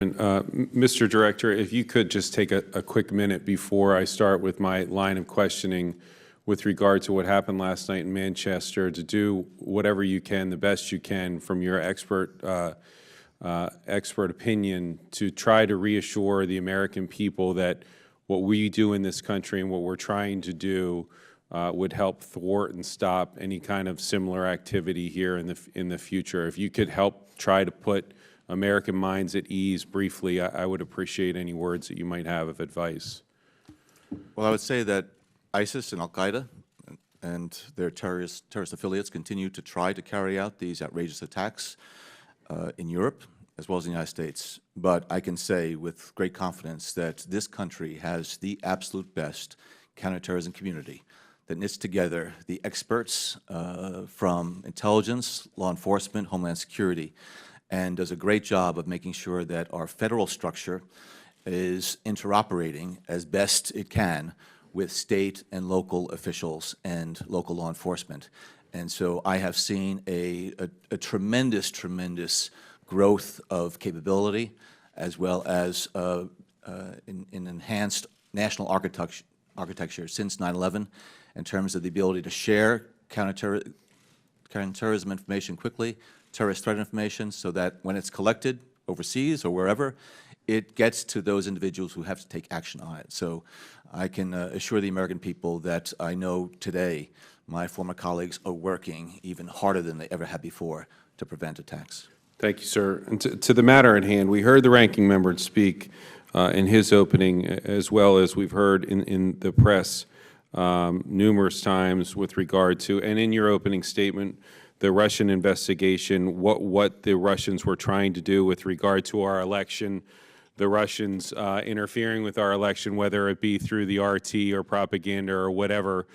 Mr. Director, if you could just take a quick minute before I start with my line of questioning with regard to what happened last night in Manchester, to do whatever you can, the best you can from your expert opinion, to try to reassure the American people that what we do in this country and what we're trying to do would help thwart and stop any kind of similar activity here in the future. If you could help try to put American minds at ease briefly, I would appreciate any words that you might have of advice. Well, I would say that ISIS and Al-Qaeda and their terrorist affiliates continue to try to carry out these outrageous attacks in Europe as well as in the United States. But I can say with great confidence that this country has the absolute best counterterrorism community that knits together the experts from intelligence, law enforcement, homeland security, and does a great job of making sure that our federal structure is interoperating as best it can with state and local officials and local law enforcement. And so I have seen a tremendous, tremendous growth of capability, as well as in enhanced national architecture since 9/11 in terms of the ability to share counterterrorism information quickly, terrorist threat information, so that when it's collected overseas or wherever, it gets to those individuals who have to take action on it. So I can assure the American people that I know today my former colleagues are working even harder than they ever have before to prevent attacks. Thank you, sir. And to the matter at hand, we heard the ranking member speak in his opening, as well as we've heard in the press numerous times with regard to, and in your opening statement, the Russian investigation, what the Russians were trying to do with regard to our election, the Russians interfering with our election, whether it be through the RT or propaganda or whatever.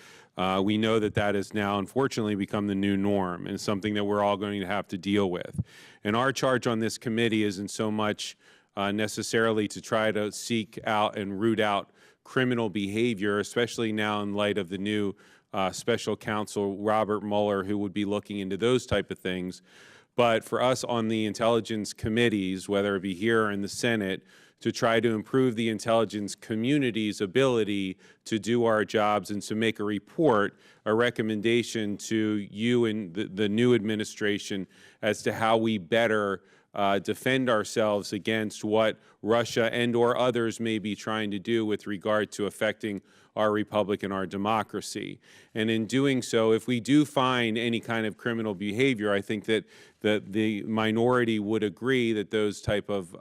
We know that that has now, unfortunately, become the new norm and something that we're all going to have to deal with. And our charge on this committee isn't so much necessarily to try to seek out and root out criminal behavior, especially now in light of the new special counsel, Robert Mueller, who would be looking into those type of things. But for us on the intelligence committees, whether it be here or in the Senate, to try to improve the intelligence community's ability to do our jobs and to make a report, a recommendation to you and the new administration as to how we better defend ourselves against what Russia and or others may be trying to do with regard to affecting our republic and our democracy. And in doing so, if we do find any kind of criminal behavior, I think that the minority would agree that those type of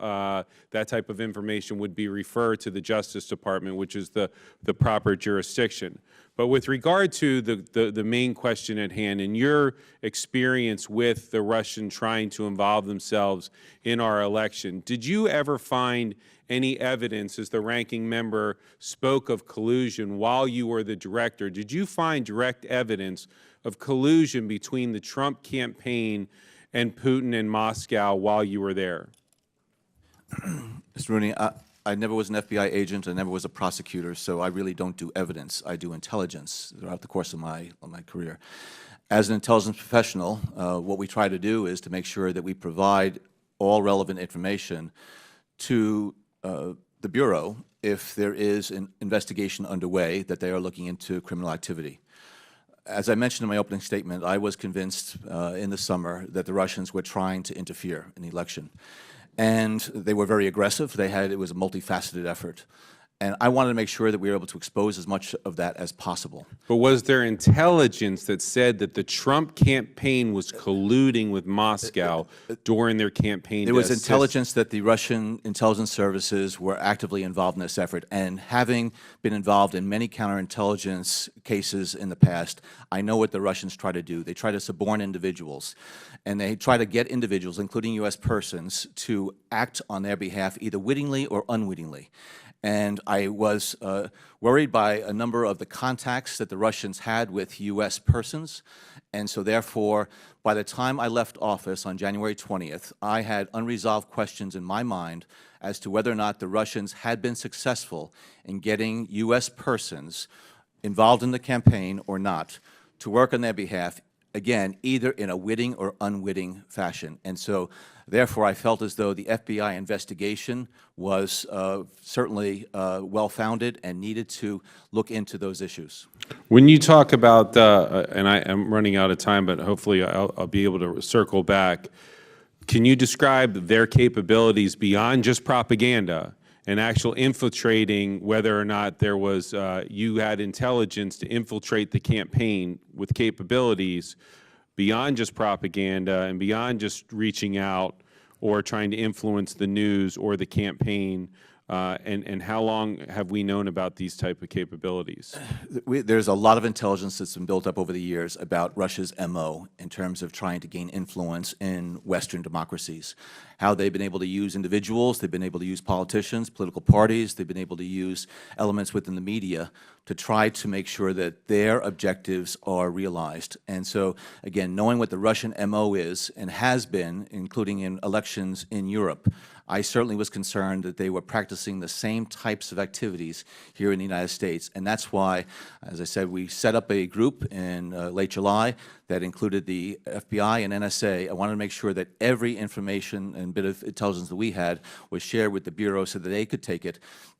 that type of information would be referred to the Justice Department, which is the proper jurisdiction. But with regard to the main question at hand, in your experience with the Russian trying to involve themselves in our election, did you ever find any evidence, as the ranking member spoke of collusion while you were the director, did you find direct evidence of collusion between the Trump campaign and Putin in Moscow while you were there? Mr. Rooney, I never was an FBI agent. I never was a prosecutor, so I really don't do evidence. I do intelligence throughout the course of my career. As an intelligence professional, what we try to do is to make sure that we provide all relevant information to the Bureau if there is an investigation underway that they are looking into criminal activity. As I mentioned in my opening statement, I was convinced in the summer that the Russians were trying to interfere in the election. And they were very aggressive. It was a multifaceted effort. And I wanted to make sure that we were able to expose as much of that as possible. But was there intelligence that said that the Trump campaign was colluding with Moscow during their campaign? There was intelligence that the Russian intelligence services were actively involved in this effort. And having been involved in many counterintelligence cases in the past, I know what the Russians try to do. They try to suborn individuals. And they try to get individuals, including U.S. persons, to act on their behalf either wittingly or unwittingly. And I was worried by a number of the contacts that the Russians had with U.S. persons. And so therefore, by the time I left office on January 20th, I had unresolved questions in my mind as to whether or not the Russians had been successful in getting U.S. persons involved in the campaign or not to work on their behalf, again, either in a witting or unwitting fashion. And so, therefore, I felt as though the FBI investigation was certainly well-founded and needed to look into those issues. When you talk about, and I'm running out of time, but hopefully I'll be able to circle back, can you describe their capabilities beyond just propaganda and actual infiltrating, whether or not there was, you had intelligence to infiltrate the campaign with capabilities beyond just propaganda and beyond just reaching out or trying to influence the news or the campaign, and how long have we known about these type of capabilities? There's a lot of intelligence that's been built up over the years about Russia's MO in terms of trying to gain influence in Western democracies. How they've been able to use individuals, they've been able to use politicians, political parties, they've been able to use elements within the media to try to make sure that their objectives are realized. And so, again, knowing what the Russian MO is and has been, including in elections in Europe, I certainly was concerned that they were practicing the same types of activities here in the United States. And that's why, as I said, we set up a group in late July that included the FBI and NSA. I wanted to make sure that every information and bit of intelligence that we had was shared with the Bureau so that they could take it.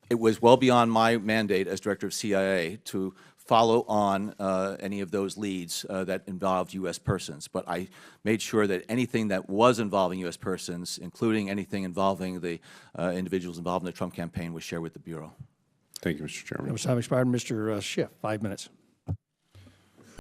It was well beyond my mandate as Director of CIA to follow on any of those leads that involved U.S. persons. But I made sure that anything that was involving U.S. persons, including anything involving the individuals involved in the Trump campaign, was shared with the Bureau. Thank you, Mr. Chairman. Time expired. Mr. Schiff, 5 minutes.